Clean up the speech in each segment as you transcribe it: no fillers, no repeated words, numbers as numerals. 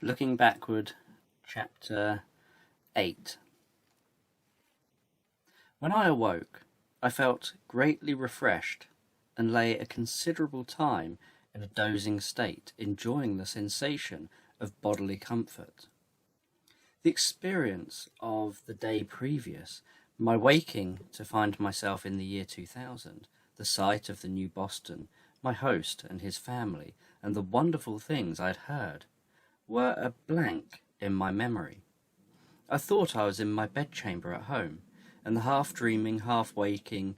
Looking backward, Chapter 8. When I awoke, I felt greatly refreshed and lay a considerable time in a dozing state, enjoying the sensation of bodily comfort. The experience of the day previous, my waking to find myself in the year 2000, the sight of the new Boston, my host and his family, and the wonderful things I'd heard, were a blank in my memory. I thought I was in my bedchamber at home, and the half-dreaming, half-waking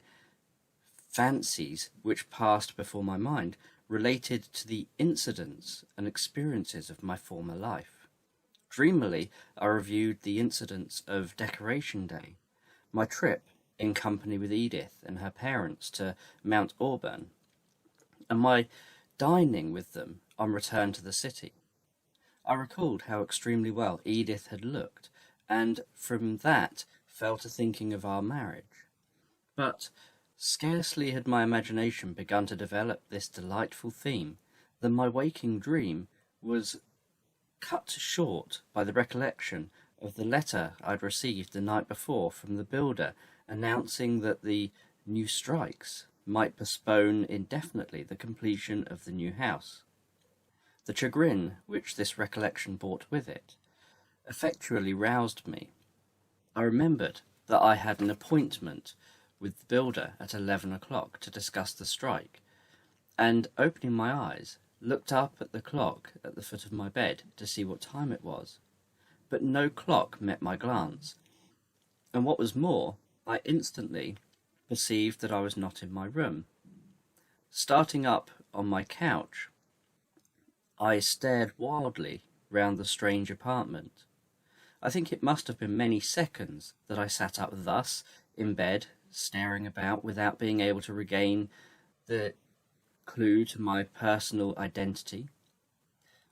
fancies which passed before my mind related to the incidents and experiences of my former life. Dreamily, I reviewed the incidents of Decoration Day, my trip in company with Edith and her parents to Mount Auburn, and my dining with them on return to the city. I recalled how extremely well Edith had looked, and from that fell to thinking of our marriage. But scarcely had my imagination begun to develop this delightful theme than my waking dream was cut short by the recollection of the letter I'd received the night before from the builder announcing that the new strikes might postpone indefinitely the completion of the new house. The chagrin which this recollection brought with it effectually roused me. I remembered that I had an appointment with the builder at 11 o'clock to discuss the strike, and opening my eyes, looked up at the clock at the foot of my bed to see what time it was. But no clock met my glance, and what was more, I instantly perceived that I was not in my room. Starting up on my couch, I stared wildly round the strange apartment. I think it must have been many seconds that I sat up thus, in bed, staring about without being able to regain the clue to my personal identity.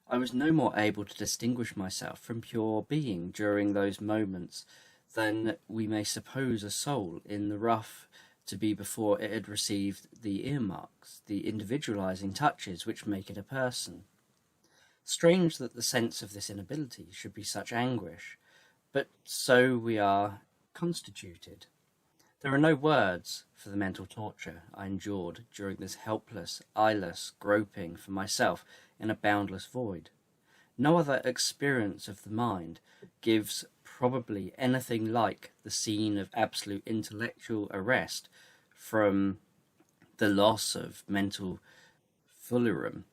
I was no more able to distinguish myself from pure being during those moments than we may suppose a soul in the rough to be before it had received the earmarks, the individualizing touches which make it a person. Strange that the sense of this inability should be such anguish, but so we are constituted. There are no words for the mental torture I endured during this helpless, eyeless groping for myself in a boundless void. No other experience of the mind gives probably anything like the scene of absolute intellectual arrest from the loss of mental fulcrum,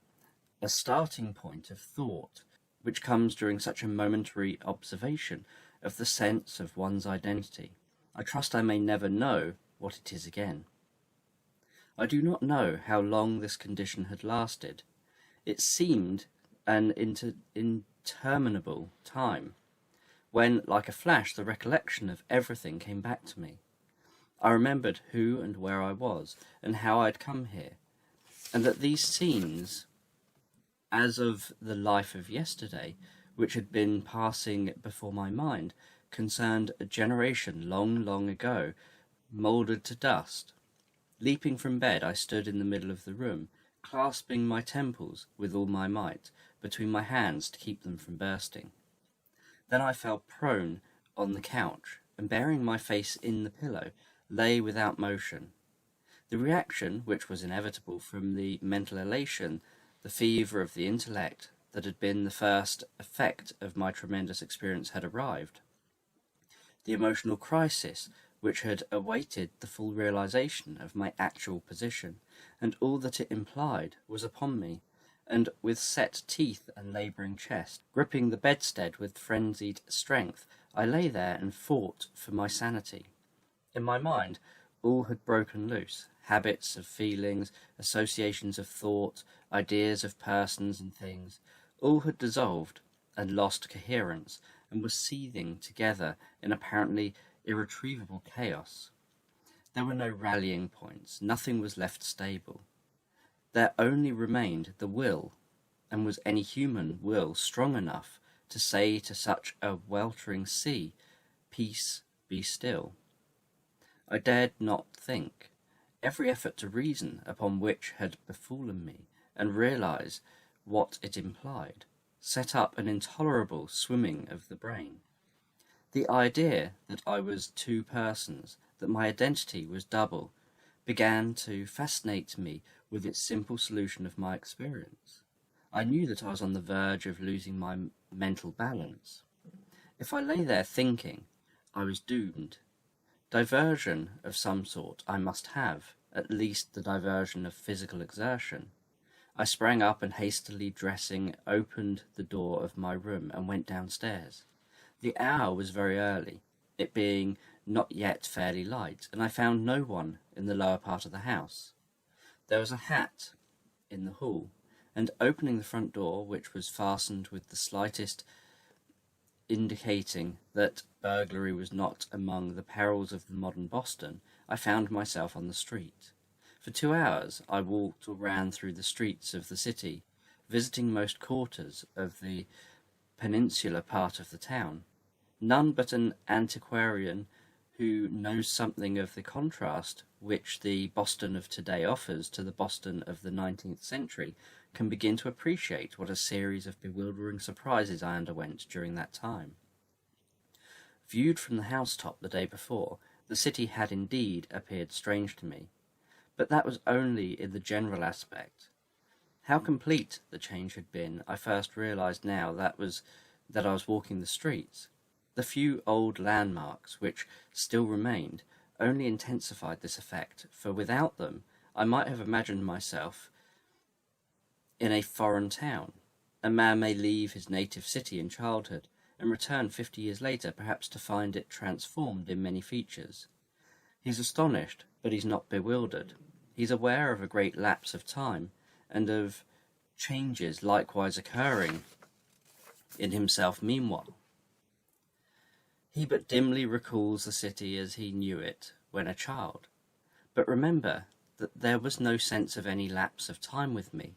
a starting point of thought which comes during such a momentary observation of the sense of one's identity. I trust I may never know what it is again. I do not know how long this condition had lasted. It seemed an interminable time, when, like a flash, the recollection of everything came back to me. I remembered who and where I was, and how I'd come here, and that these scenes, as of the life of yesterday, which had been passing before my mind, concerned a generation long, long ago, mouldered to dust. Leaping from bed, I stood in the middle of the room, clasping my temples with all my might between my hands to keep them from bursting. Then I fell prone on the couch, and burying my face in the pillow, lay without motion. The reaction, which was inevitable from the mental elation, the fever of the intellect that had been the first effect of my tremendous experience, had arrived. The emotional crisis which had awaited the full realization of my actual position, and all that it implied, was upon me, and with set teeth and labouring chest, gripping the bedstead with frenzied strength, I lay there and fought for my sanity. In my mind, all had broken loose. Habits of feelings, associations of thought, ideas of persons and things, all had dissolved and lost coherence, and were seething together in apparently irretrievable chaos. There were no rallying points, nothing was left stable. There only remained the will, and was any human will strong enough to say to such a weltering sea, "Peace, be still"? I dared not think. Every effort to reason upon which had befallen me, and realize what it implied, set up an intolerable swimming of the brain. The idea that I was two persons, that my identity was double, began to fascinate me with its simple solution of my experience. I knew that I was on the verge of losing my mental balance. If I lay there thinking, I was doomed. Diversion of some sort I must have, at least the diversion of physical exertion. I sprang up and hastily dressing, opened the door of my room and went downstairs. The hour was very early, it being not yet fairly light, and I found no one in the lower part of the house. There was a hat in the hall, and opening the front door, which was fastened with the slightest indicating that burglary was not among the perils of the modern Boston, I found myself on the street. For 2 hours I walked or ran through the streets of the city, visiting most quarters of the peninsular part of the town. None but an antiquarian who knows something of the contrast which the Boston of today offers to the Boston of the 19th century can begin to appreciate what a series of bewildering surprises I underwent during that time. Viewed from the housetop the day before, the city had indeed appeared strange to me, but that was only in the general aspect. How complete the change had been, I first realized now that I was walking the streets. The few old landmarks which still remained only intensified this effect, for without them I might have imagined myself in a foreign town. A man may leave his native city in childhood and return 50 years later, perhaps to find it transformed in many features. He's astonished, but he's not bewildered. He's aware of a great lapse of time, and of changes likewise occurring in himself meanwhile. He but dimly recalls the city as he knew it when a child. But remember that there was no sense of any lapse of time with me.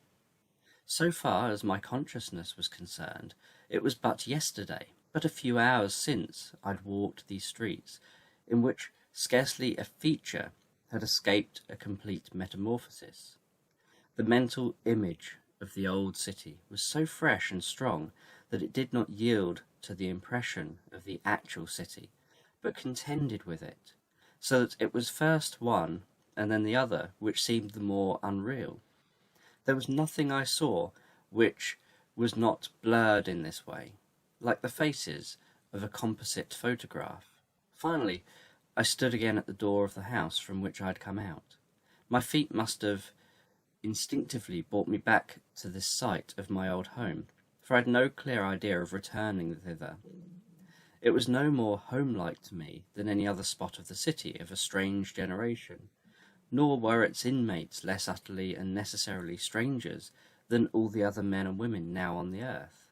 So far as my consciousness was concerned, it was but yesterday, but a few hours since I'd walked these streets, in which scarcely a feature had escaped a complete metamorphosis. The mental image of the old city was so fresh and strong that it did not yield to the impression of the actual city, but contended with it, so that it was first one and then the other which seemed the more unreal. There was nothing I saw which was not blurred in this way, like the faces of a composite photograph. Finally, I stood again at the door of the house from which I had come out. My feet must have instinctively brought me back to this site of my old home, for I had no clear idea of returning thither. It was no more home-like to me than any other spot of the city of a strange generation, nor were its inmates less utterly and necessarily strangers than all the other men and women now on the earth.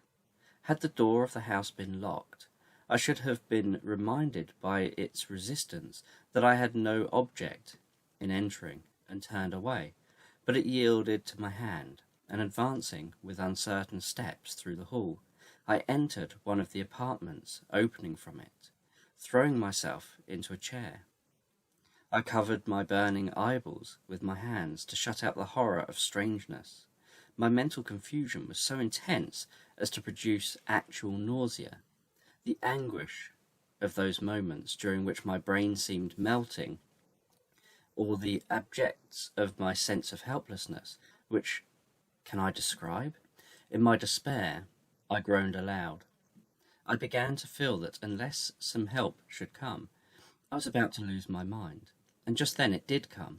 Had the door of the house been locked, I should have been reminded by its resistance that I had no object in entering, and turned away, but it yielded to my hand, and advancing with uncertain steps through the hall, I entered one of the apartments opening from it, throwing myself into a chair. I covered my burning eyeballs with my hands to shut out the horror of strangeness. My mental confusion was so intense as to produce actual nausea. The anguish of those moments during which my brain seemed melting, or the abjects of my sense of helplessness, which can I describe? In my despair, I groaned aloud. I began to feel that unless some help should come, I was about to lose my mind. And just then it did come.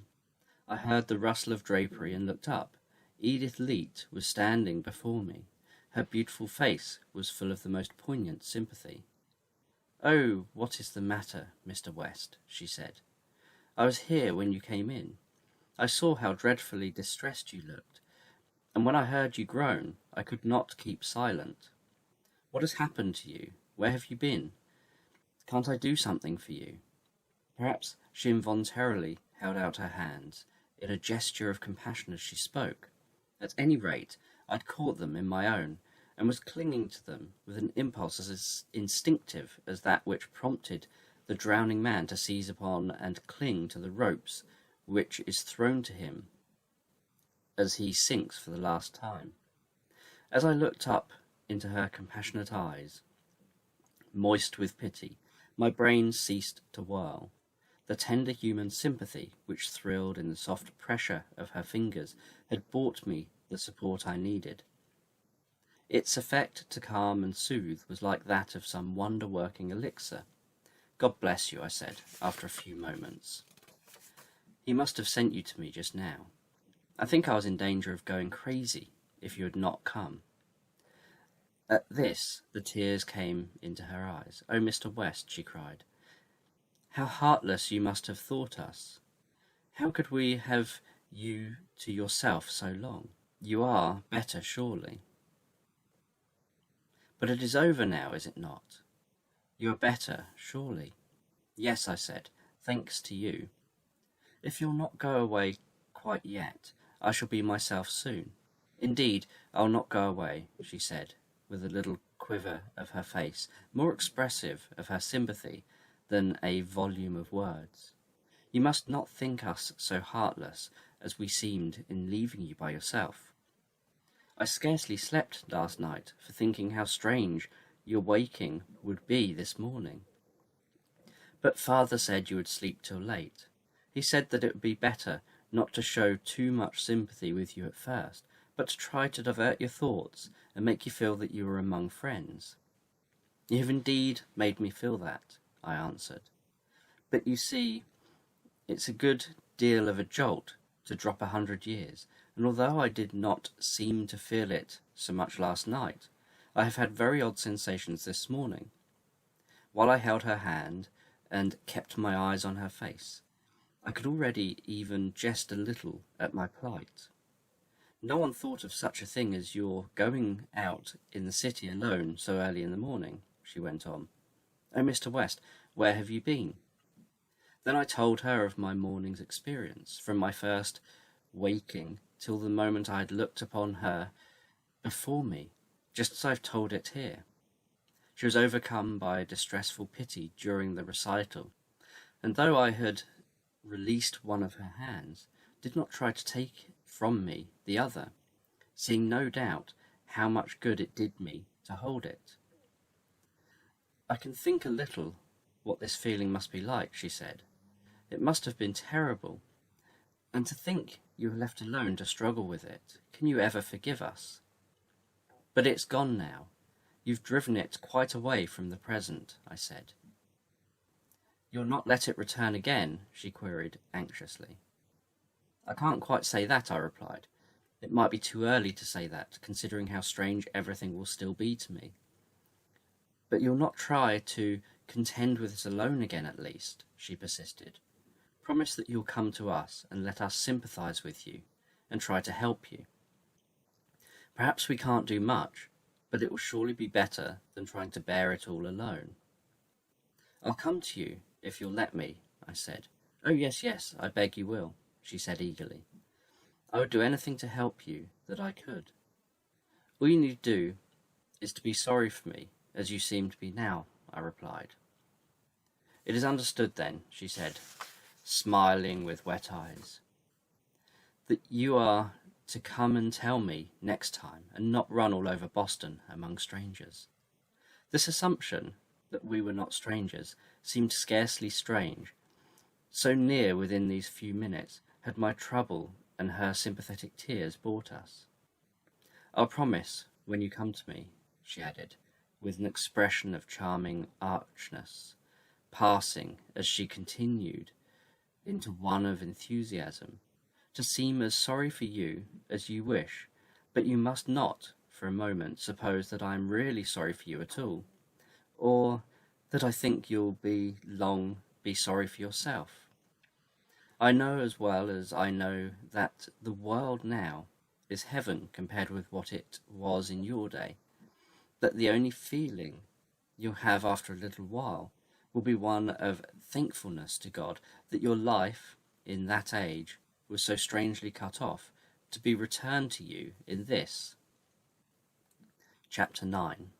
I heard the rustle of drapery and looked up. Edith Leete was standing before me. Her beautiful face was full of the most poignant sympathy. "Oh, what is the matter, Mr. West?" she said. "I was here when you came in. I saw how dreadfully distressed you looked, and when I heard you groan, I could not keep silent. What has happened to you? Where have you been? Can't I do something for you?" Perhaps she involuntarily held out her hands in a gesture of compassion as she spoke. At any rate, I'd caught them in my own, and was clinging to them with an impulse as instinctive as that which prompted the drowning man to seize upon and cling to the ropes which is thrown to him as he sinks for the last time. As I looked up into her compassionate eyes, moist with pity, my brain ceased to whirl. The tender human sympathy which thrilled in the soft pressure of her fingers had brought me the support I needed. Its effect to calm and soothe was like that of some wonder-working elixir. "God bless you," I said, after a few moments. "He must have sent you to me just now. I think I was in danger of going crazy if you had not come." At this, the tears came into her eyes. "Oh, Mr. West," she cried, "how heartless you must have thought us. How could we have you to yourself so long? You are better, surely." "But it is over now, is it not? You are better, surely?" "Yes," I said, "thanks to you. If you'll not go away quite yet, I shall be myself soon." "Indeed, I'll not go away," she said, with a little quiver of her face, more expressive of her sympathy than a volume of words. "You must not think us so heartless as we seemed in leaving you by yourself. I scarcely slept last night for thinking how strange your waking would be this morning. But father said you would sleep till late. He said that it would be better not to show too much sympathy with you at first, but to try to divert your thoughts and make you feel that you were among friends." "You have indeed made me feel that," I answered. "But you see, it's a good deal of a jolt to drop 100 years, and although I did not seem to feel it so much last night, I have had very odd sensations this morning." While I held her hand and kept my eyes on her face, I could already even jest a little at my plight. "No one thought of such a thing as your going out in the city alone so early in the morning," she went on. "Oh, Mr. West, where have you been?" Then I told her of my morning's experience, from my first waking till the moment I had looked upon her before me, just as I've told it here. She was overcome by a distressful pity during the recital, and though I had released one of her hands, did not try to take from me the other, seeing no doubt how much good it did me to hold it. "I can think a little what this feeling must be like," she said. "It must have been terrible. And to think you were left alone to struggle with it. Can you ever forgive us? But it's gone now. You've driven it quite away from the present," I said. "You'll not let it return again?" she queried anxiously. "I can't quite say that," I replied. "It might be too early to say that, considering how strange everything will still be to me." "But you'll not try to contend with it alone again, at least," she persisted. "Promise that you'll come to us and let us sympathize with you and try to help you. Perhaps we can't do much, but it will surely be better than trying to bear it all alone." "I'll come to you if you'll let me," I said. "Oh, yes, yes, I beg you will," she said eagerly. "I would do anything to help you that I could. All you need to do is to be sorry for me, as you seem to be now," I replied. "It is understood then," she said, smiling with wet eyes, "that you are to come and tell me next time and not run all over Boston among strangers." This assumption that we were not strangers seemed scarcely strange. So near within these few minutes had my trouble and her sympathetic tears brought us. "I'll promise when you come to me," she added, with an expression of charming archness, passing, as she continued, into one of enthusiasm, "to seem as sorry for you as you wish, but you must not, for a moment, suppose that I am really sorry for you at all, or that I think you'll be sorry for yourself. I know as well as I know that the world now is heaven compared with what it was in your day, that the only feeling you'll have after a little while will be one of thankfulness to God that your life in that age was so strangely cut off, to be returned to you in this." Chapter 9.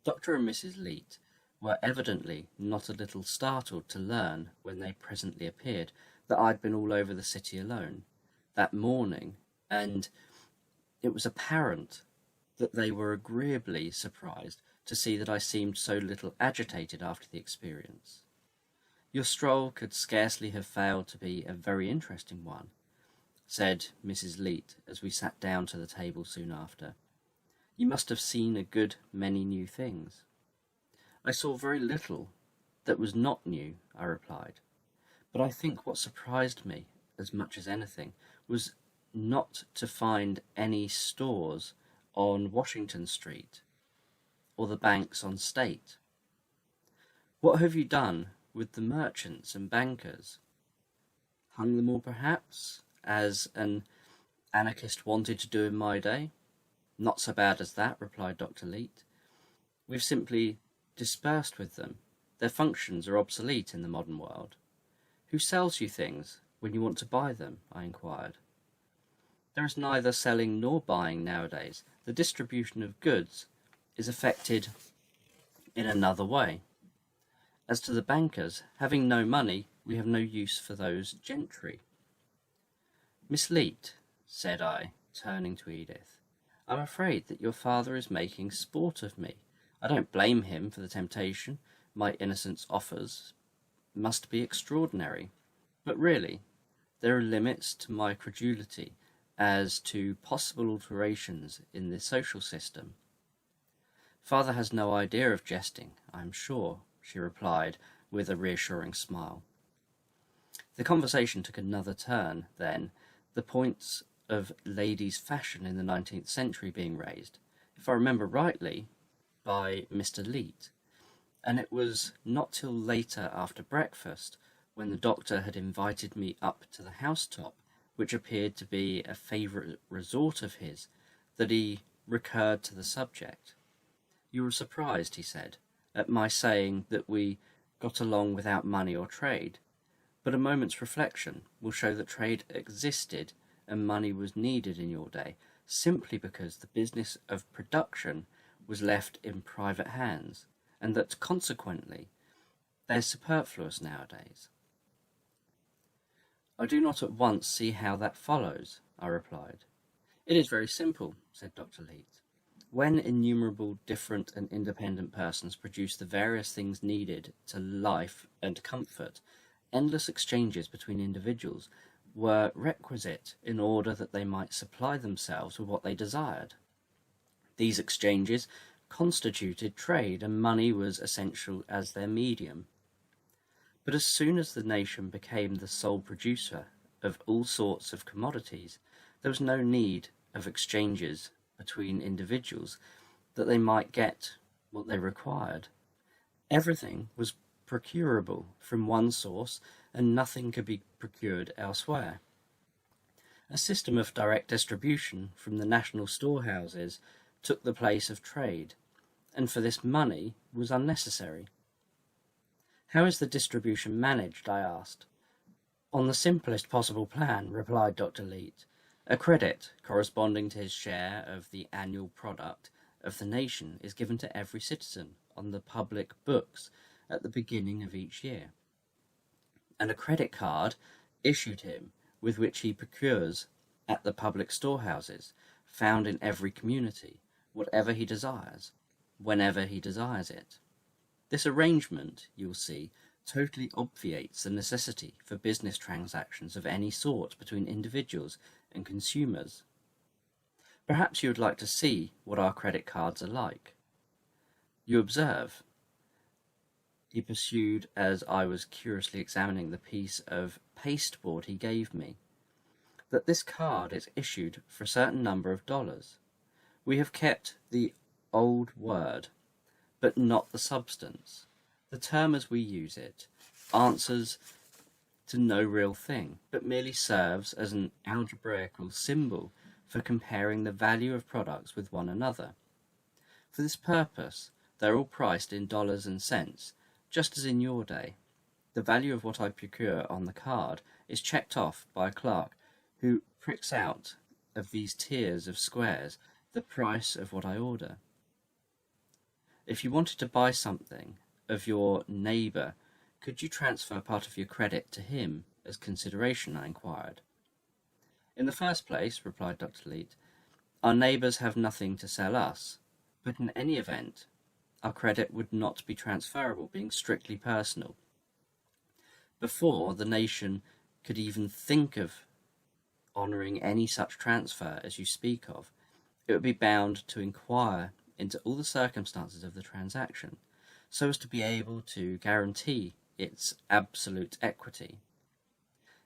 Dr. and Mrs. Leete were evidently not a little startled to learn, when they presently appeared, that I'd been all over the city alone that morning, and it was apparent that they were agreeably surprised to see that I seemed so little agitated after the experience. "Your stroll could scarcely have failed to be a very interesting one," said Mrs. Leete as we sat down to the table soon after. "You must have seen a good many new things." "I saw very little that was not new," I replied, "but I think what surprised me as much as anything was not to find any stores on Washington Street or the banks on State. What have you done with the merchants and bankers? Hung them all, perhaps, as an anarchist wanted to do in my day?" "Not so bad as that," replied Dr. Leete. "We've simply dispersed with them. Their functions are obsolete in the modern world." "Who sells you things when you want to buy them?" I inquired. "There is neither selling nor buying nowadays. The distribution of goods is effected in another way. As to the bankers, having no money, we have no use for those gentry." "Miss Leete," said I, turning to Edith, "I'm afraid that your father is making sport of me. I don't blame him for the temptation my innocence offers must be extraordinary, but really there are limits to my credulity as to possible alterations in the social system." "Father has no idea of jesting, I am sure," she replied with a reassuring smile. The conversation took another turn then, the points of ladies' fashion in the 19th century being raised, if I remember rightly, by Mr. Leete, and it was not till later after breakfast, when the doctor had invited me up to the housetop, which appeared to be a favourite resort of his, that he recurred to the subject. "You were surprised," he said, "at my saying that we got along without money or trade, but a moment's reflection will show that trade existed and money was needed in your day, simply because the business of production was left in private hands, and that consequently they're superfluous nowadays." "I do not at once see how that follows," I replied. "It is very simple," said Dr. Leete. "When innumerable different and independent persons produce the various things needed to life and comfort, endless exchanges between individuals were requisite in order that they might supply themselves with what they desired. These exchanges constituted trade, and money was essential as their medium. But as soon as the nation became the sole producer of all sorts of commodities, there was no need of exchanges between individuals that they might get what they required. Everything was procurable from one source, and nothing could be procured elsewhere. A system of direct distribution from the national storehouses took the place of trade, and for this money was unnecessary." "How is the distribution managed?" I asked. "On the simplest possible plan," replied Dr. Leete. "A credit corresponding to his share of the annual product of the nation is given to every citizen on the public books at the beginning of each year, and a credit card issued him with which he procures at the public storehouses found in every community whatever he desires, whenever he desires it. This arrangement, you'll see, totally obviates the necessity for business transactions of any sort between individuals and consumers. Perhaps you would like to see what our credit cards are like. You observe," he pursued as I was curiously examining the piece of pasteboard he gave me, "that this card is issued for a certain number of dollars. We have kept the old word, but not the substance. The term as we use it answers to no real thing, but merely serves as an algebraical symbol for comparing the value of products with one another. For this purpose, they're all priced in dollars and cents, just as in your day. The value of what I procure on the card is checked off by a clerk who pricks out of these tiers of squares the price of what I order. If you wanted to buy something of your neighbour, could you transfer part of your credit to him as consideration?" I inquired. "In the first place," replied Dr. Leete, Our neighbours have nothing to sell us, but in any event, our credit would not be transferable, being strictly personal. Before the nation could even think of honouring any such transfer as you speak of, it would be bound to inquire into all the circumstances of the transaction, so as to be able to guarantee its absolute equity.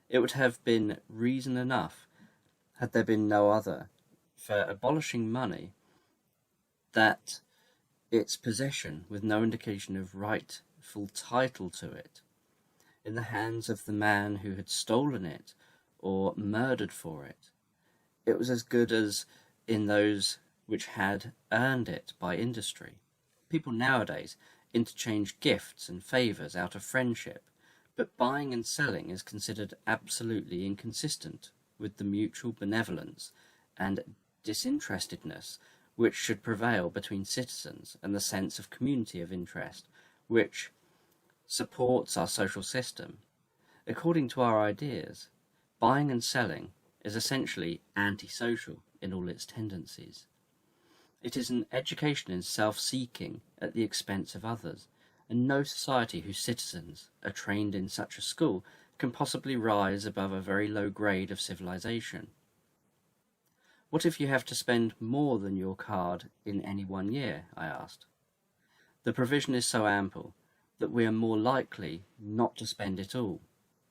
It would have been reason enough, had there been no other, for abolishing money, that its possession, with no indication of rightful title to it, in the hands of the man who had stolen it or murdered for it, it was as good as in those which had earned it by industry. People nowadays interchange gifts and favours out of friendship, but buying and selling is considered absolutely inconsistent with the mutual benevolence and disinterestedness which should prevail between citizens, and the sense of community of interest which supports our social system. According to our ideas, buying and selling is essentially antisocial in all its tendencies. It is an education in self-seeking at the expense of others, and no society whose citizens are trained in such a school can possibly rise above a very low grade of civilization. What if you have to spend more than your card in any one year? I asked. The provision is so ample that we are more likely not to spend it all,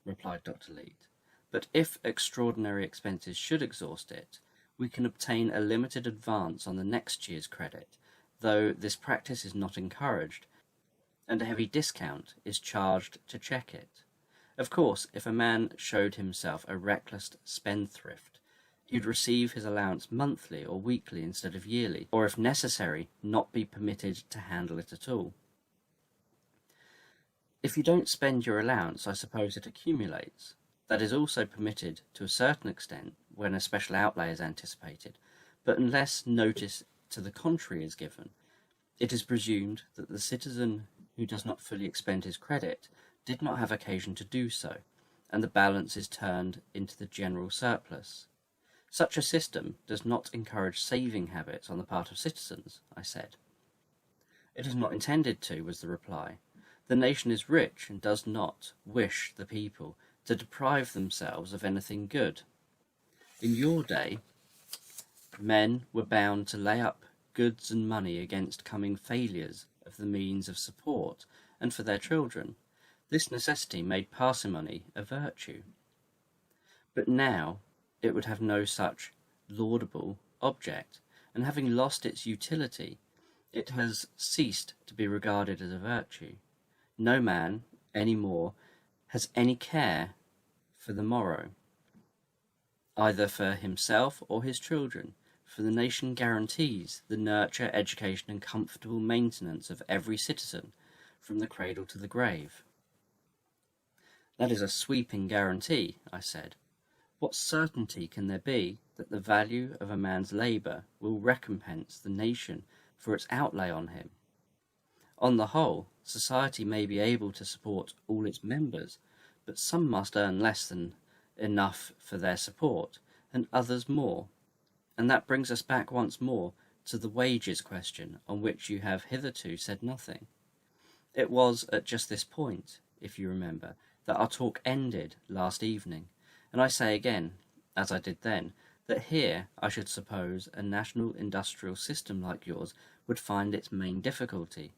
replied Dr. Leete. But if extraordinary expenses should exhaust it, we can obtain a limited advance on the next year's credit, though this practice is not encouraged, and a heavy discount is charged to check it. Of course, if a man showed himself a reckless spendthrift, he would receive his allowance monthly or weekly instead of yearly, or if necessary, not be permitted to handle it at all. If you don't spend your allowance, I suppose it accumulates. That is also permitted to a certain extent when a special outlay is anticipated, but unless notice to the contrary is given, it is presumed that the citizen who does not fully expend his credit did not have occasion to do so, and the balance is turned into the general surplus. Such a system does not encourage saving habits on the part of citizens, I said. It is not intended to, was the reply. The nation is rich and does not wish the people to deprive themselves of anything good. In your day, men were bound to lay up goods and money against coming failures of the means of support, and for their children. This necessity made parsimony a virtue. But now it would have no such laudable object, and having lost its utility, it has ceased to be regarded as a virtue. No man, any more, has any care for the morrow, either for himself or his children, for the nation guarantees the nurture, education, and comfortable maintenance of every citizen, from the cradle to the grave. That is a sweeping guarantee, I said. What certainty can there be that the value of a man's labour will recompense the nation for its outlay on him? On the whole, society may be able to support all its members, but some must earn less than enough for their support, and others more. And that brings us back once more to the wages question, on which you have hitherto said nothing. It was at just this point, if you remember, that our talk ended last evening, and I say again, as I did then, that here I should suppose a national industrial system like yours would find its main difficulty.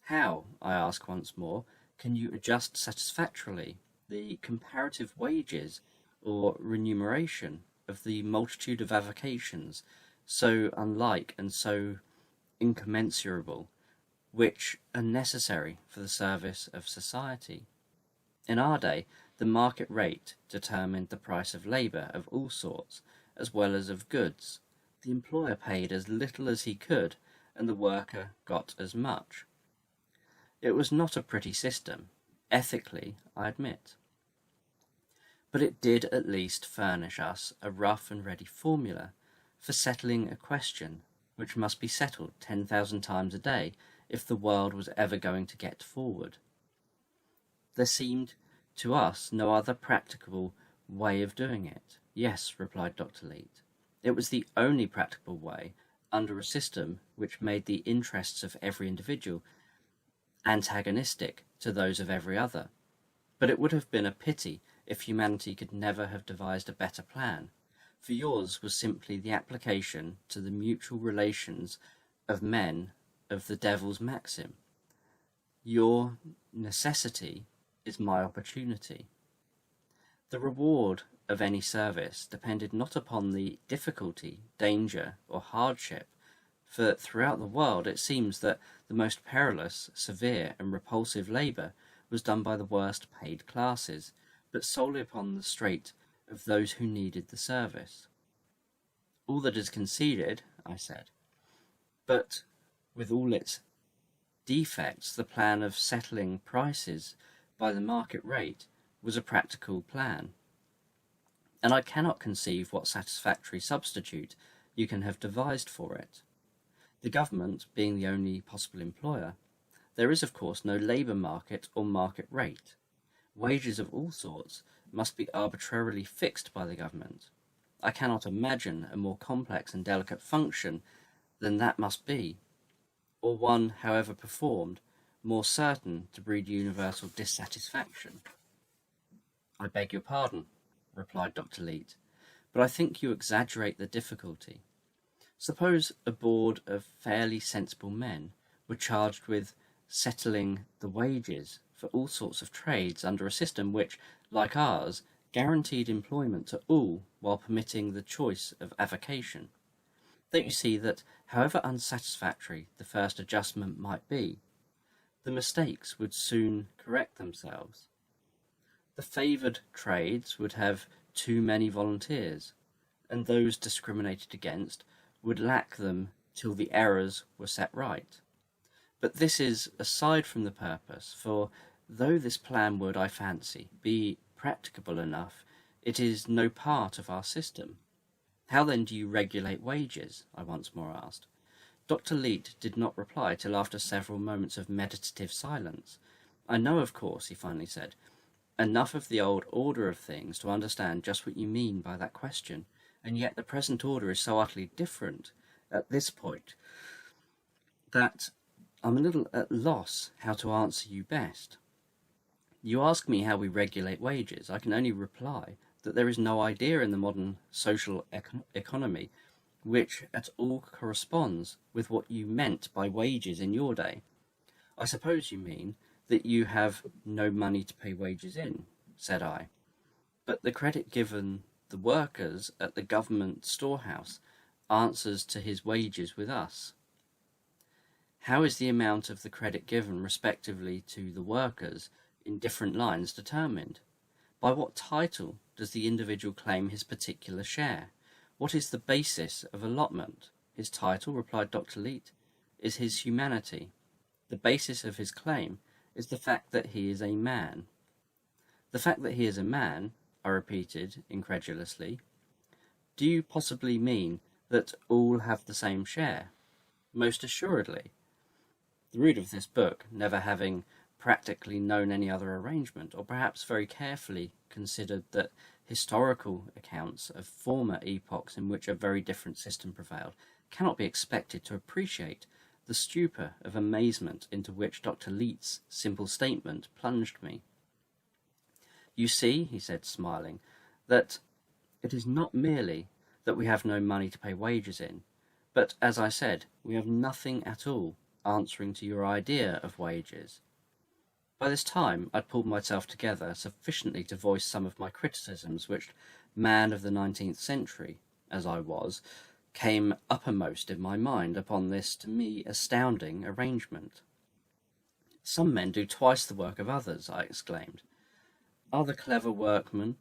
How, I ask once more, can you adjust satisfactorily the comparative wages or remuneration of the multitude of avocations, so unlike and so incommensurable, which are necessary for the service of society? In our day, the market rate determined the price of labour of all sorts, as well as of goods. The employer paid as little as he could, and the worker got as much. It was not a pretty system, ethically, I admit. But it did at least furnish us a rough and ready formula for settling a question which must be settled 10,000 times a day if the world was ever going to get forward. There seemed to us no other practicable way of doing it. Yes, replied Dr. Leete. It was the only practical way under a system which made the interests of every individual antagonistic to those of every other. But it would have been a pity if humanity could never have devised a better plan, for yours was simply the application to the mutual relations of men of the devil's maxim. Your necessity is my opportunity. The reward of any service depended not upon the difficulty, danger, or hardship, for throughout the world it seems that the most perilous, severe, and repulsive labour was done by the worst paid classes, but solely upon the straight of those who needed the service. All that is conceded, I said, but with all its defects, the plan of settling prices by the market rate was a practical plan, and I cannot conceive what satisfactory substitute you can have devised for it. The government being the only possible employer, there is of course no labour market or market rate. Wages of all sorts must be arbitrarily fixed by the government. I cannot imagine a more complex and delicate function than that must be, or one, however performed, more certain to breed universal dissatisfaction. I beg your pardon, replied Dr. Leete, but I think you exaggerate the difficulty. Suppose a board of fairly sensible men were charged with settling the wages for all sorts of trades under a system which, like ours, guaranteed employment to all while permitting the choice of avocation. Don't you see that, however unsatisfactory the first adjustment might be, the mistakes would soon correct themselves? The favoured trades would have too many volunteers, and those discriminated against would lack them till the errors were set right. But this is aside from the purpose, for though this plan would, I fancy, be practicable enough, it is no part of our system. How then do you regulate wages? I once more asked. Dr. Leete did not reply till after several moments of meditative silence. I know, of course, he finally said, enough of the old order of things to understand just what you mean by that question, and yet the present order is so utterly different at this point that I'm a little at loss how to answer you best. You ask me how we regulate wages. I can only reply that there is no idea in the modern social economy which at all corresponds with what you meant by wages in your day. I suppose you mean that you have no money to pay wages in, said I, but the credit given the workers at the government storehouse answers to his wages with us. How is the amount of the credit given respectively to the workers in different lines determined? By what title does the individual claim his particular share? What is the basis of allotment? His title, replied Dr. Leete, is his humanity. The basis of his claim is the fact that he is a man. The fact that he is a man, I repeated incredulously. Do you possibly mean that all have the same share? Most assuredly. The reader of this book, never having practically known any other arrangement, or perhaps very carefully considered that historical accounts of former epochs in which a very different system prevailed, cannot be expected to appreciate the stupor of amazement into which Dr. Leete's simple statement plunged me. You see, he said, smiling, that it is not merely that we have no money to pay wages in, but, as I said, we have nothing at all answering to your idea of wages. By this time I'd pulled myself together sufficiently to voice some of my criticisms, which, man of the 19th century, as I was, came uppermost in my mind upon this, to me, astounding arrangement. Some men do twice the work of others, I exclaimed. Are the clever workmen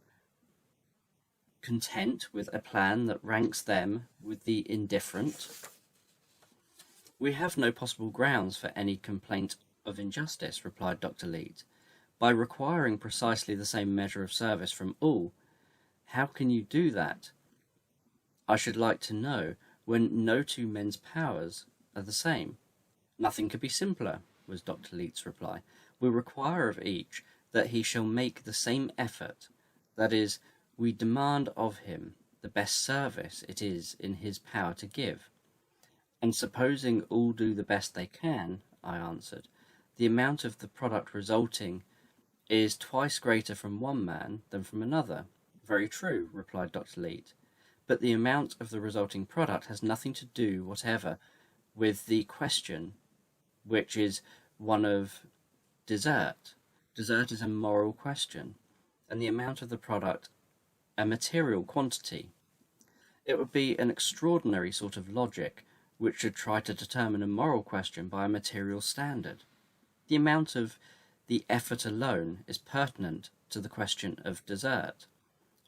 content with a plan that ranks them with the indifferent? We have no possible grounds for any complaint of injustice, replied Dr. Leete. By requiring precisely the same measure of service from all, how can you do that, I should like to know, when no two men's powers are the same? Nothing could be simpler, was Dr. Leete's reply. We require of each that he shall make the same effort. That is, we demand of him the best service it is in his power to give. And supposing all do the best they can, I answered, the amount of the product resulting is twice greater from one man than from another. Very true, replied Dr. Leete, but the amount of the resulting product has nothing to do whatever with the question, which is one of desert. Desert is a moral question, and the amount of the product a material quantity. It would be an extraordinary sort of logic which should try to determine a moral question by a material standard. The amount of the effort alone is pertinent to the question of desert.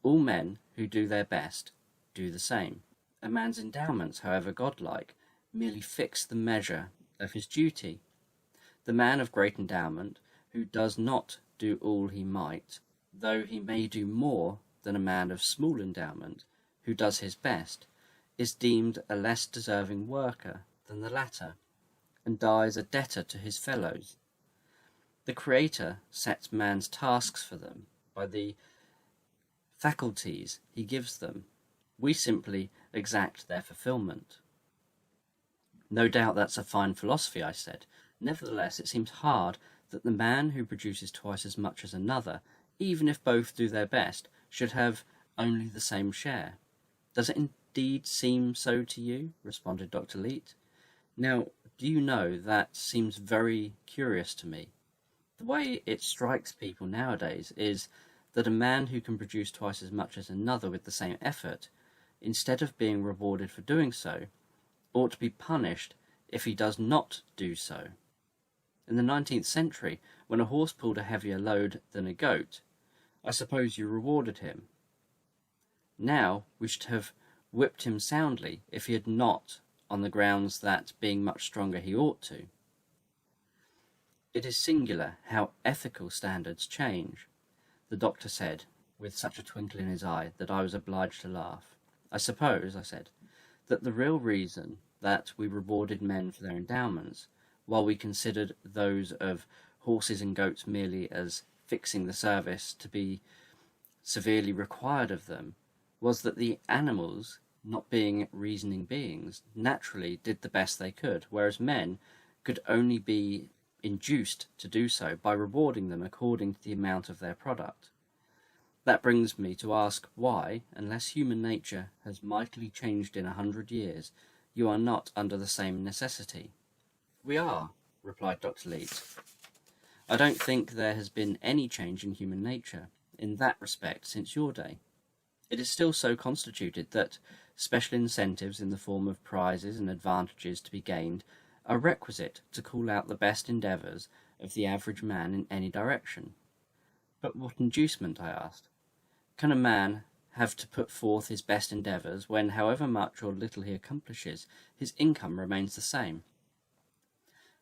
All men who do their best do the same. A man's endowments, however godlike, merely fix the measure of his duty. The man of great endowment, who does not do all he might, though he may do more than a man of small endowment, who does his best, is deemed a less deserving worker than the latter, and dies a debtor to his fellows. The Creator sets man's tasks for them by the faculties he gives them. We simply exact their fulfillment. No doubt that's a fine philosophy, I said. Nevertheless, it seems hard that the man who produces twice as much as another, even if both do their best, should have only the same share. Does it indeed seem so to you? Responded Dr. Leete. Now, do you know, that seems very curious to me. The way it strikes people nowadays is that a man who can produce twice as much as another with the same effort, instead of being rewarded for doing so, ought to be punished if he does not do so. In the 19th century, when a horse pulled a heavier load than a goat, I suppose you rewarded him. Now we should have whipped him soundly if he had not, on the grounds that, being much stronger, he ought to. It is singular how ethical standards change, the doctor said, with such a twinkle in his eye that I was obliged to laugh. I suppose, I said, that the real reason that we rewarded men for their endowments, while we considered those of horses and goats merely as fixing the service to be severely required of them, was that the animals, not being reasoning beings, naturally did the best they could, whereas men could only be induced to do so by rewarding them according to the amount of their product. That brings me to ask why, unless human nature has mightily changed in 100 years, you are not under the same necessity. We are, replied Dr. Leete. I don't think there has been any change in human nature in that respect since your day. It is still so constituted that special incentives in the form of prizes and advantages to be gained are requisite to call out the best endeavours of the average man in any direction. But what inducement, I asked? Can a man have to put forth his best endeavours when, however much or little he accomplishes, his income remains the same?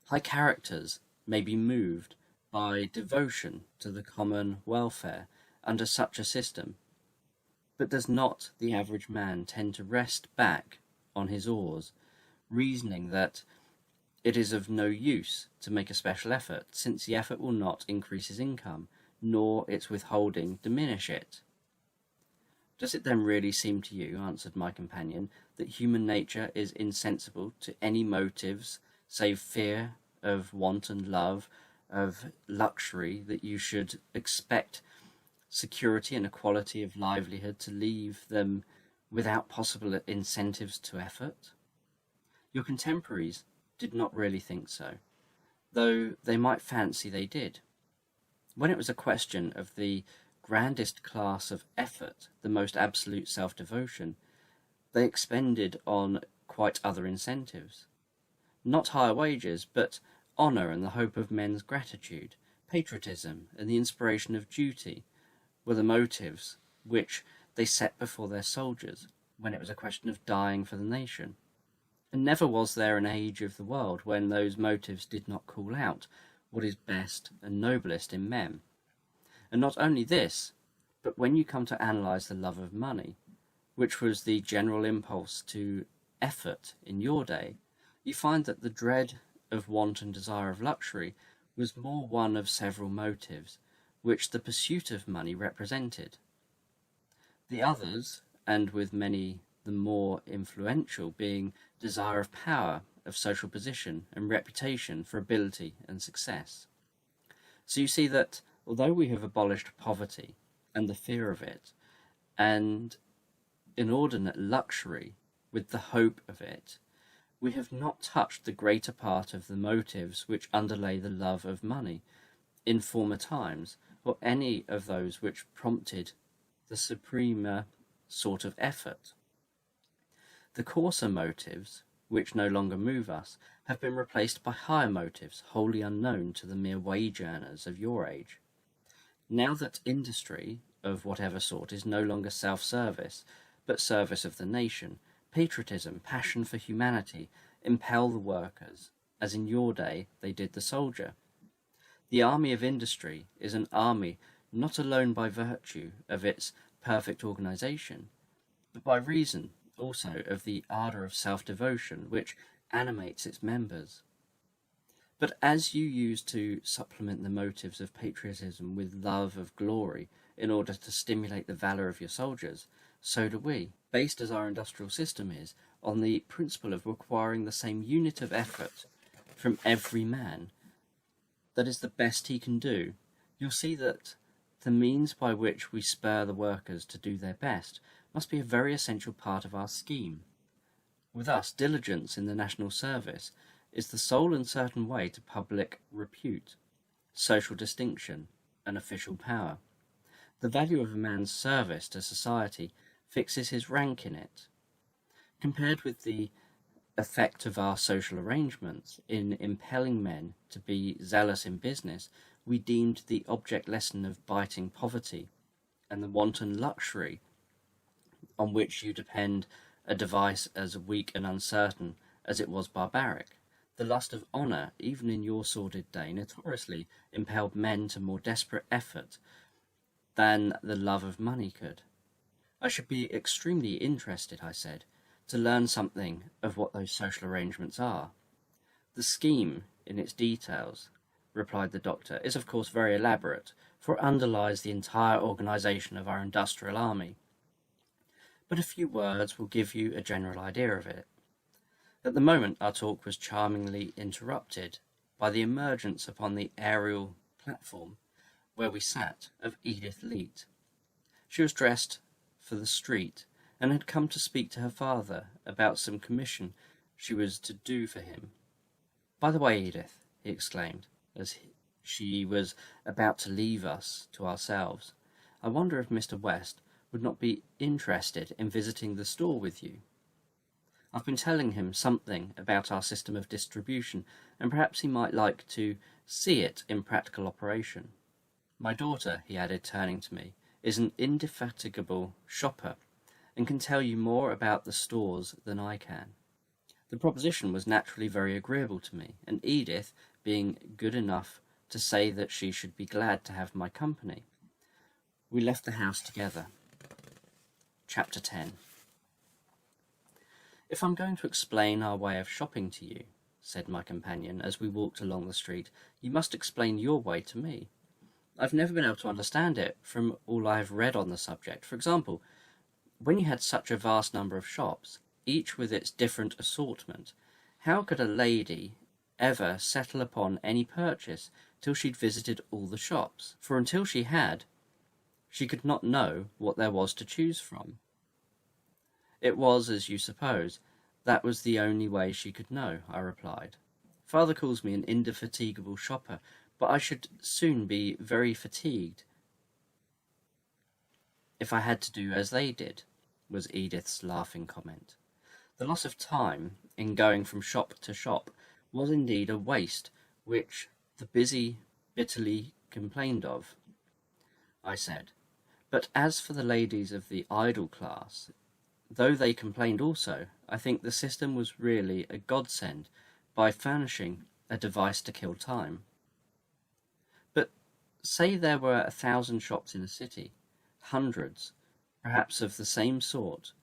High characters may be moved by devotion to the common welfare under such a system, but does not the average man tend to rest back on his oars, reasoning that it is of no use to make a special effort, since the effort will not increase his income, nor its withholding diminish it? Does it then really seem to you, answered my companion, that human nature is insensible to any motives save fear of want and love, of luxury, that you should expect security and equality of livelihood to leave them without possible incentives to effort? Your contemporaries did not really think so, though they might fancy they did. When it was a question of the grandest class of effort, the most absolute self-devotion, they expended on quite other incentives. Not higher wages, but honour and the hope of men's gratitude, patriotism and the inspiration of duty were the motives which they set before their soldiers when it was a question of dying for the nation. And never was there an age of the world when those motives did not call out what is best and noblest in men. And not only this, but when you come to analyse the love of money, which was the general impulse to effort in your day, you find that the dread of want and desire of luxury was more one of several motives, which the pursuit of money represented. The others, and with many the more influential being desire of power, of social position, and reputation for ability and success. So you see that although we have abolished poverty and the fear of it, and inordinate luxury with the hope of it, we have not touched the greater part of the motives which underlay the love of money in former times, or any of those which prompted the supremer sort of effort. The coarser motives, which no longer move us, have been replaced by higher motives wholly unknown to the mere wage earners of your age. Now that industry, of whatever sort, is no longer self-service, but service of the nation, patriotism, passion for humanity, impel the workers, as in your day they did the soldier. The army of industry is an army not alone by virtue of its perfect organization, but by reason also of the ardour of self-devotion which animates its members. But as you used to supplement the motives of patriotism with love of glory in order to stimulate the valour of your soldiers, so do we, based as our industrial system is on the principle of requiring the same unit of effort from every man. That is the best he can do. You'll see that the means by which we spur the workers to do their best must be a very essential part of our scheme. With us, diligence in the national service is the sole and certain way to public repute, social distinction, and official power. The value of a man's service to society fixes his rank in it. Compared with the effect of our social arrangements in impelling men to be zealous in business, we deemed the object lesson of biting poverty and the wanton luxury on which you depend a device as weak and uncertain as it was barbaric. The lust of honour, even in your sordid day, notoriously impelled men to more desperate effort than the love of money could. I should be extremely interested, I said, to learn something of what those social arrangements are. The scheme, in its details, replied the doctor, is of course very elaborate, for it underlies the entire organisation of our industrial army. But a few words will give you a general idea of it. At the moment our talk was charmingly interrupted by the emergence upon the aerial platform where we sat of Edith Leete. She was dressed for the street and had come to speak to her father about some commission she was to do for him. "By the way, Edith," he exclaimed, as she was about to leave us to ourselves, "I wonder if Mr. West would not be interested in visiting the store with you. I've been telling him something about our system of distribution, and perhaps he might like to see it in practical operation. My daughter," he added, turning to me, "is an indefatigable shopper, and can tell you more about the stores than I can." The proposition was naturally very agreeable to me, and Edith, being good enough to say that she should be glad to have my company, we left the house together. Chapter 10. "If I'm going to explain our way of shopping to you," said my companion as we walked along the street, "you must explain your way to me. I've never been able to understand it from all I have read on the subject. For example, when you had such a vast number of shops, each with its different assortment, how could a lady ever settle upon any purchase till she'd visited all the shops? For until she had, she could not know what there was to choose from." "It was, as you suppose, that was the only way she could know," I replied. "Father calls me an indefatigable shopper, but I should soon be very fatigued if I had to do as they did," was Edith's laughing comment. The loss of time in going from shop to shop was indeed a waste which the busy bitterly complained of, I said. But as for the ladies of the idle class, though they complained also, I think the system was really a godsend by furnishing a device to kill time. But say there were 1,000 shops in a city, hundreds, perhaps of the same sort,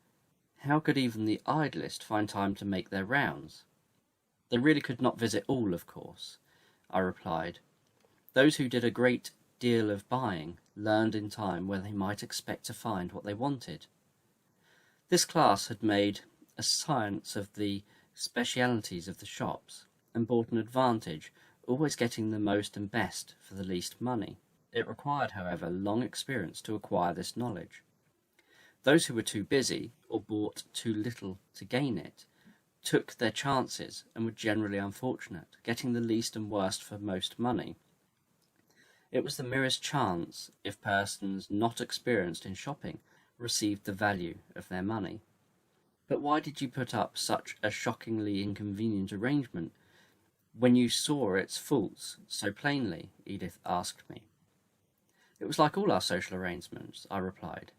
how could even the idlest find time to make their rounds? They really could not visit all, of course, I replied. Those who did a great deal of buying learned in time where they might expect to find what they wanted. This class had made a science of the specialities of the shops, and bought an advantage, always getting the most and best for the least money. It required, however, long experience to acquire this knowledge. Those who were too busy, or bought too little to gain it, took their chances and were generally unfortunate, getting the least and worst for most money. It was the merest chance if persons not experienced in shopping received the value of their money. But why did you put up such a shockingly inconvenient arrangement when you saw its faults so plainly? Edith asked me. It was like all our social arrangements, I replied.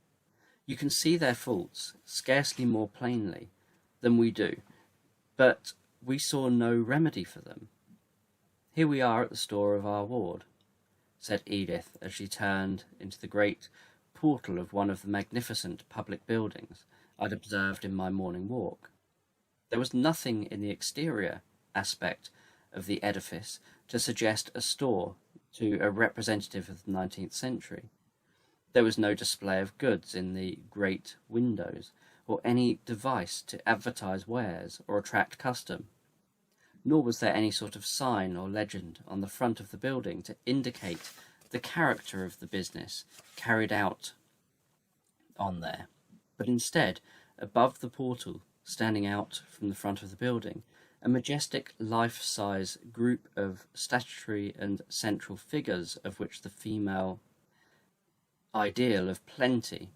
You can see their faults scarcely more plainly than we do, but we saw no remedy for them. Here we are at the store of our ward, said Edith as she turned into the great portal of one of the magnificent public buildings I'd observed in my morning walk. There was nothing in the exterior aspect of the edifice to suggest a store to a representative of the 19th century. There was no display of goods in the great windows, or any device to advertise wares or attract custom. Nor was there any sort of sign or legend on the front of the building to indicate the character of the business carried out on there. But instead, above the portal, standing out from the front of the building, a majestic life-size group of statuary and central figures, of which the female ideal of plenty,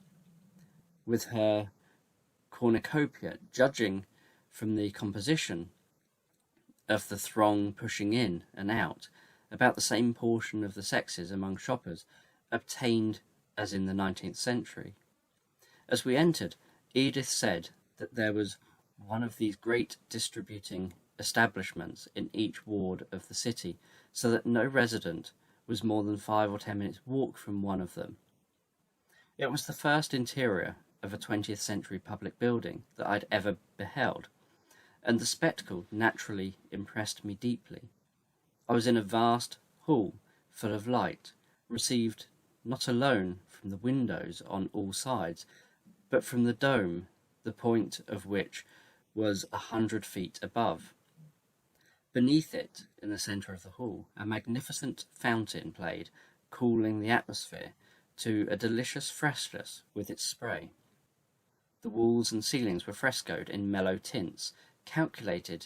with her cornucopia, judging from the composition of the throng pushing in and out, about the same portion of the sexes among shoppers, obtained as in the 19th century. As we entered, Edith said that there was one of these great distributing establishments in each ward of the city, so that no resident was more than 5 or 10 minutes' walk from one of them. It was the first interior of a 20th century public building that I'd ever beheld, and the spectacle naturally impressed me deeply. I was in a vast hall full of light, received not alone from the windows on all sides, but from the dome, the point of which was 100 feet above. Beneath it, in the centre of the hall, a magnificent fountain played, cooling the atmosphere to a delicious freshness with its spray. The walls and ceilings were frescoed in mellow tints, calculated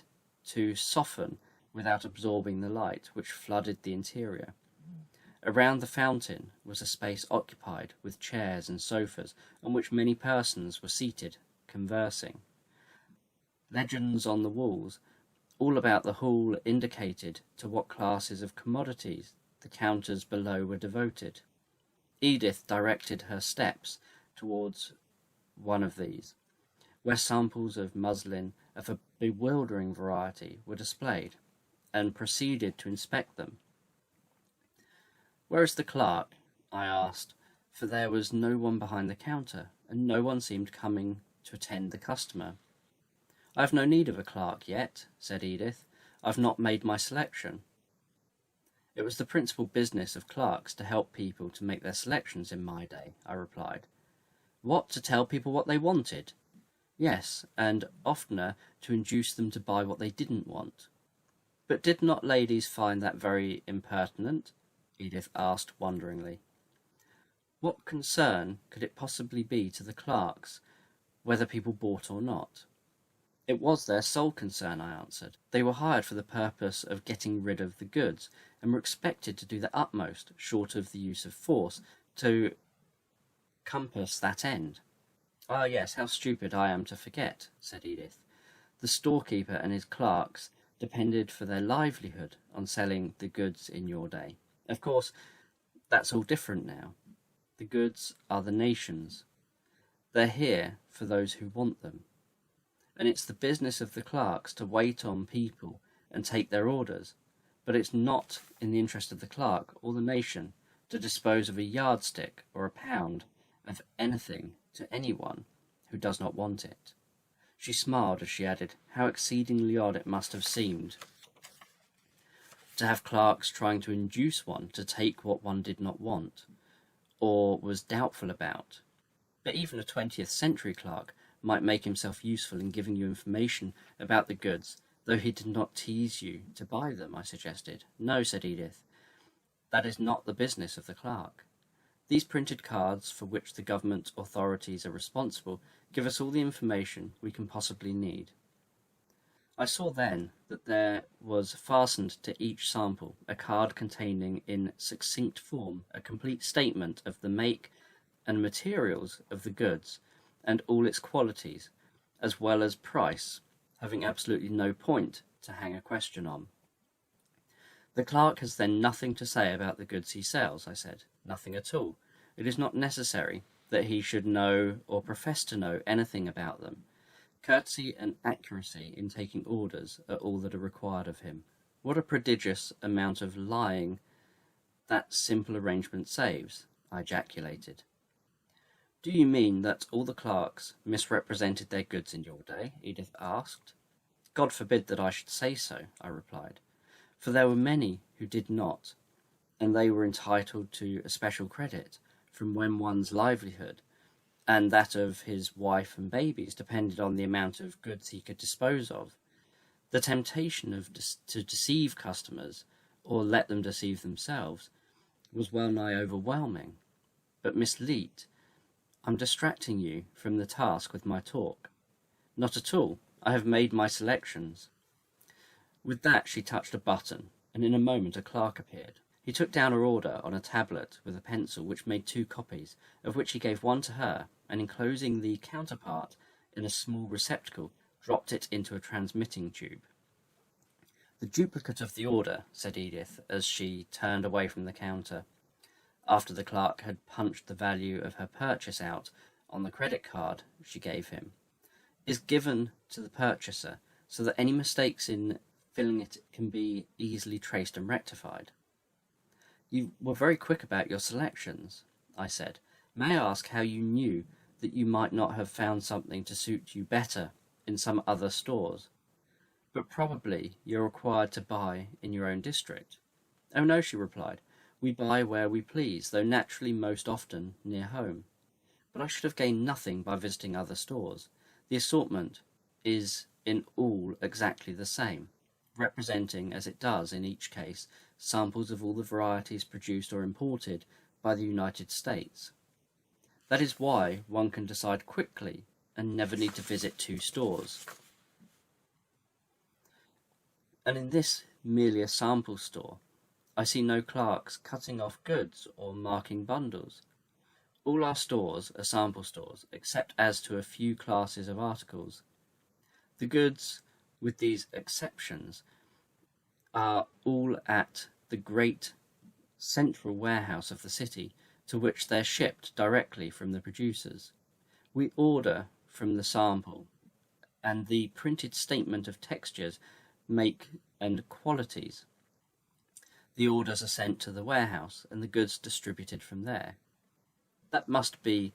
to soften without absorbing the light which flooded the interior. Around the fountain was a space occupied with chairs and sofas, on which many persons were seated, conversing. Legends on the walls all about the hall indicated to what classes of commodities the counters below were devoted. Edith directed her steps towards one of these, where samples of muslin of a bewildering variety were displayed, and proceeded to inspect them. "Where is the clerk?" I asked, for there was no one behind the counter, and no one seemed coming to attend the customer. "I have no need of a clerk yet," said Edith. "I've not made my selection." "It was the principal business of clerks to help people to make their selections in my day," I replied. "What, to tell people what they wanted?" "Yes, and oftener to induce them to buy what they didn't want." "But did not ladies find that very impertinent?" Edith asked wonderingly. What concern could it possibly be to the clerks whether people bought or not? It was their sole concern, I answered. They were hired for the purpose of getting rid of the goods, and were expected to do their utmost, short of the use of force, to compass that end. "Ah, yes, how stupid I am to forget," said Edith. "The storekeeper and his clerks depended for their livelihood on selling the goods in your day. Of course, that's all different now. The goods are the nation's. They're here for those who want them. And it's the business of the clerks to wait on people and take their orders, but it's not in the interest of the clerk or the nation to dispose of a yardstick or a pound of anything to anyone who does not want it." She smiled as she added, "How exceedingly odd it must have seemed to have clerks trying to induce one to take what one did not want, or was doubtful about. But even a 20th century clerk might make himself useful in giving you information about the goods, though he did not tease you to buy them, I suggested. No, said Edith. That is not the business of the clerk. These printed cards, for which the government authorities are responsible, give us all the information we can possibly need. I saw then that there was fastened to each sample a card containing in succinct form a complete statement of the make and materials of the goods and all its qualities, as well as price, having absolutely no point to hang a question on. The clerk has then nothing to say about the goods he sells, I said. Nothing at all. It is not necessary that he should know or profess to know anything about them. Courtesy and accuracy in taking orders are all that are required of him. What a prodigious amount of lying that simple arrangement saves, I ejaculated. Do you mean that all the clerks misrepresented their goods in your day? Edith asked. God forbid that I should say so, I replied, for there were many who did not, and they were entitled to a special credit from when one's livelihood and that of his wife and babies depended on the amount of goods he could dispose of. The temptation to deceive customers, or let them deceive themselves, was well nigh overwhelming. But Miss Leet, I'm distracting you from the task with my talk. Not at all. I have made my selections. With that she touched a button, and in a moment a clerk appeared. He took down her order on a tablet with a pencil which made 2 copies, of which he gave one to her, and enclosing the counterpart in a small receptacle, dropped it into a transmitting tube. The duplicate of the order, said Edith, as she turned away from the counter, after the clerk had punched the value of her purchase out on the credit card she gave him, is given to the purchaser so that any mistakes in filling it can be easily traced and rectified. You were very quick about your selections, I said. May I ask how you knew that you might not have found something to suit you better in some other stores? But probably you're required to buy in your own district. Oh no, she replied. We buy where we please, though naturally most often near home. But I should have gained nothing by visiting other stores. The assortment is in all exactly the same, representing, as it does in each case, samples of all the varieties produced or imported by the United States. That is why one can decide quickly and never need to visit 2 stores. And in this merely a sample store, I see no clerks cutting off goods or marking bundles. All our stores are sample stores, except as to a few classes of articles. The goods, with these exceptions, are all at the great central warehouse of the city, to which they're shipped directly from the producers. We order from the sample, and the printed statement of textures, make, and qualities. The orders are sent to the warehouse, and the goods distributed from there. That must be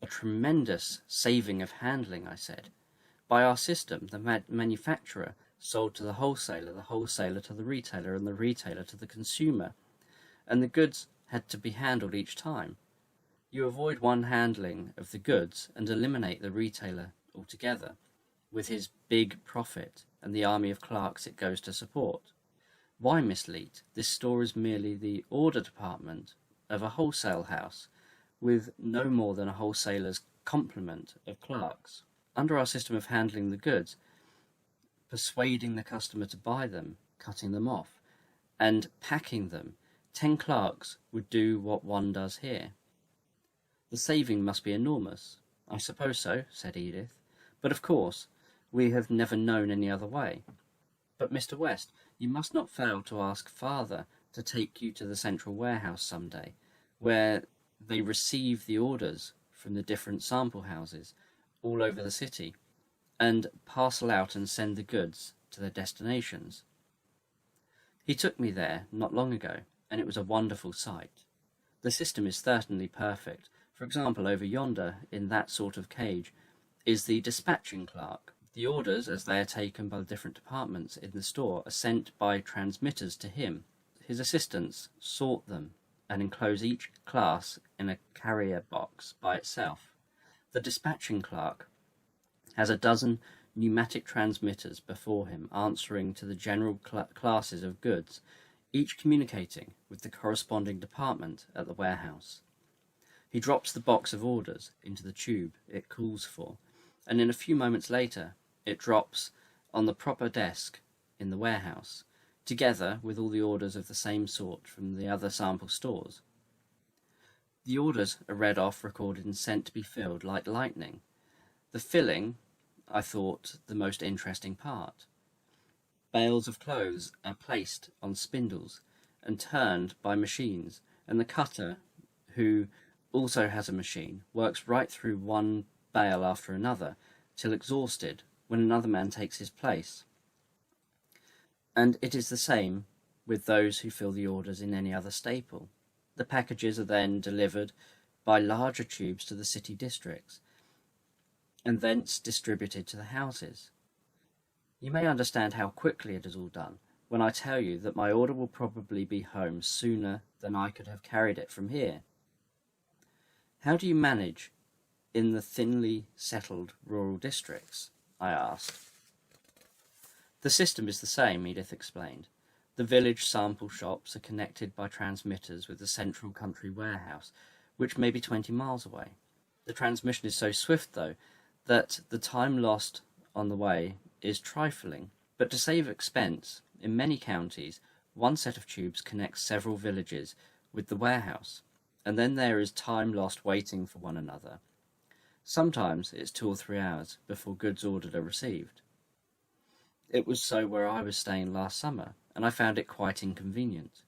a tremendous saving of handling, I said. By our system, the manufacturer sold to the wholesaler to the retailer, and the retailer to the consumer, and the goods had to be handled each time. You avoid one handling of the goods and eliminate the retailer altogether, with his big profit and the army of clerks it goes to support. Why, Miss Leet, this store is merely the order department of a wholesale house, with no more than a wholesaler's complement of clerks. Under our system of handling the goods, persuading the customer to buy them, cutting them off, and packing them, 10 clerks would do what one does here. The saving must be enormous. I suppose so, said Edith, but of course we have never known any other way. But, Mr. West, you must not fail to ask Father to take you to the central warehouse some day, where they receive the orders from the different sample houses all over the city, and parcel out and send the goods to their destinations. He took me there not long ago, and it was a wonderful sight. The system is certainly perfect. For example, over yonder, in that sort of cage, is the dispatching clerk. The orders, as they are taken by the different departments in the store, are sent by transmitters to him. His assistants sort them and enclose each class in a carrier box by itself. The dispatching clerk has a dozen pneumatic transmitters before him answering to the general classes of goods, each communicating with the corresponding department at the warehouse. He drops the box of orders into the tube it calls for, and in a few moments later it drops on the proper desk in the warehouse, together with all the orders of the same sort from the other sample stores. The orders are read off, recorded, and sent to be filled like lightning. The filling, I thought, the most interesting part. Bales of clothes are placed on spindles and turned by machines, and the cutter, who also has a machine, works right through one bale after another, till exhausted, when another man takes his place. And it is the same with those who fill the orders in any other staple. The packages are then delivered by larger tubes to the city districts, and thence distributed to the houses. You may understand how quickly it is all done when I tell you that my order will probably be home sooner than I could have carried it from here. How do you manage in the thinly settled rural districts? I asked. The system is the same, Edith explained. The village sample shops are connected by transmitters with the central country warehouse, which may be 20 miles away. The transmission is so swift, though, that the time lost on the way is trifling, but to save expense, in many counties, one set of tubes connects several villages with the warehouse, and then there is time lost waiting for one another. Sometimes it's 2 or 3 hours before goods ordered are received. It was so where I was staying last summer, and I found it quite inconvenient.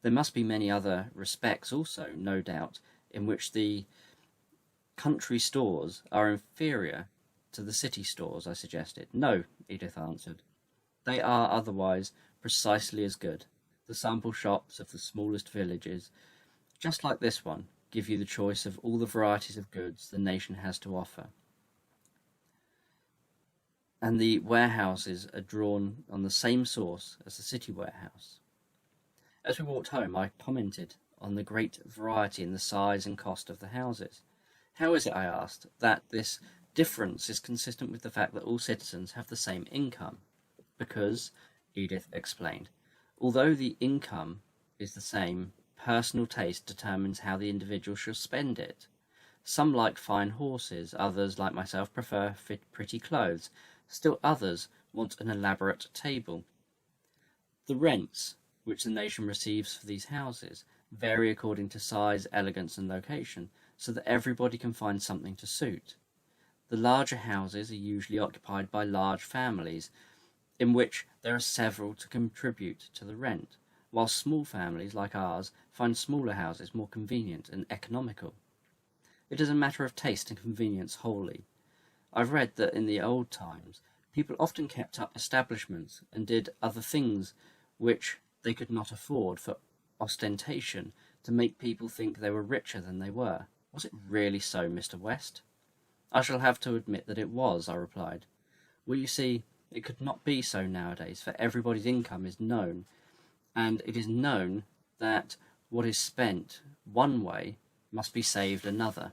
There must be many other respects also, no doubt, in which the country stores are inferior to the city stores, I suggested. No, Edith answered. They are otherwise precisely as good. The sample shops of the smallest villages, just like this one, give you the choice of all the varieties of goods the nation has to offer. And the warehouses are drawn on the same source as the city warehouse. As we walked home, I commented on the great variety in the size and cost of the houses. How is it, I asked, that this difference is consistent with the fact that all citizens have the same income? Because, Edith explained, although the income is the same, personal taste determines how the individual shall spend it. Some like fine horses, others, like myself, prefer pretty clothes. Still others want an elaborate table. The rents which the nation receives for these houses vary according to size, elegance, and location, so that everybody can find something to suit. The larger houses are usually occupied by large families, in which there are several to contribute to the rent, while small families like ours find smaller houses more convenient and economical. It is a matter of taste and convenience wholly. I've read that in the old times, people often kept up establishments and did other things which they could not afford for ostentation, to make people think they were richer than they were. Was it really so, Mr. West? I shall have to admit that it was, I replied. Well, you see, it could not be so nowadays, for everybody's income is known, and it is known that what is spent one way must be saved another.